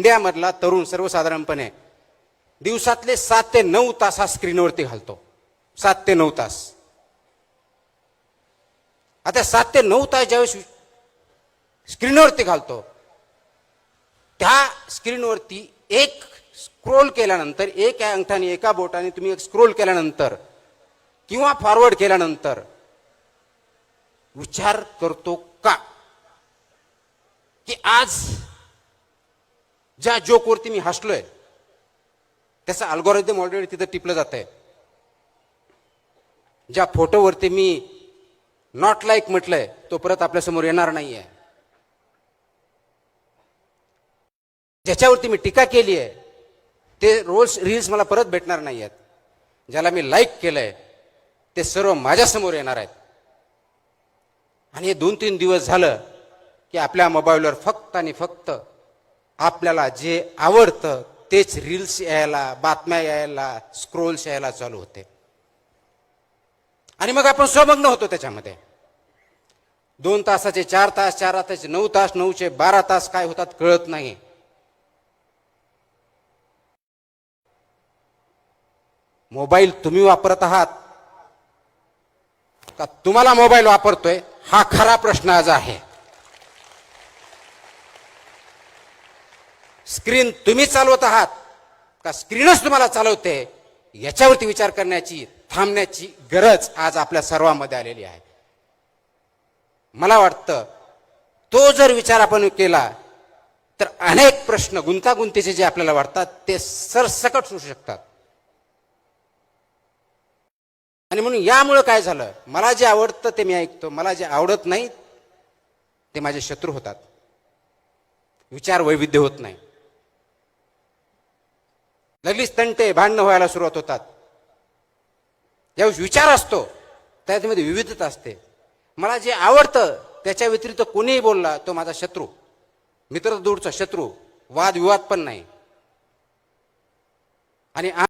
इंडियामधला तरुण सर्वसाधारणपणे दिवसातले 7 ते 9 तास हा स्क्रीनवरती घालतो. 7 ते 9 तास. आता 7 ते 9 तास ज्यावेळेस स्क्रीनवरती घालतो, त्या स्क्रीनवरती एक स्क्रोल केल्यानंतर, एक अंगठाने एका बोटाने तुम्ही एक स्क्रोल केल्यानंतर किंवा फॉरवर्ड केल्यानंतर विचार करतो का की आज ज्या जोकवरती मी हसलोय त्याचा अल्गोरिदम ऑलरेडी तिथं टिपलं जात आहे. ज्या फोटोवरती मी नॉट लाईक म्हटलंय तो परत आपल्यासमोर येणार नाहीये. ज्याच्यावरती मी टीका केली आहे ते रील्स मला परत भेटणार नाही आहेत. ज्याला मी लाईक केलंय ते सर्व माझ्यासमोर येणार आहेत. आणि हे 2-3 दिवस झालं की आपल्या मोबाईलवर फक्त आणि फक्त आपल्याला जे आवडतं तेच रील्स यायला, बातम्या यायला, स्क्रोल्स यायला चालू होते. आणि मग आपण स्वमग्न होतो त्याच्यामध्ये. 2 तासाचे 4 तास, 4 तासाचे 9 तास, 9चे 12 तास काय होतात कळत नाही. मोबाईल तुम्ही वापरत आहात का तुम्हाला मोबाईल वापरतोय हा खरा प्रश्न आज आहे. स्क्रीन तुम्ही चालवत आहात का स्क्रीनच तुम्हाला चालवते, याच्यावरती विचार करण्याची, थांबण्याची गरज आज आपल्या सर्वांमध्ये आलेली आहे. मला वाटतं तो जर विचार आपण केला तर अनेक प्रश्न गुंतागुंतीचे जे आपल्याला वाटतात ते सरसकट सुटू शकतात. आणि म्हणून यामुळे काय झालं, मला जे आवडतं ते मी ऐकतो, मला जे आवडत नाही ते माझे शत्रू होतात. विचार वैविध्य होत नाही. लगेच तंटे, भांडणं व्हायला सुरुवात होतात. ज्यावेळेस विचार असतो त्यामध्ये विविधता असते. मला जे आवडतं त्याच्या व्यतिरिक्त कोणीही बोलला तो माझा शत्रू, मित्र दूरचा शत्रू, वादविवाद पण नाही. आणि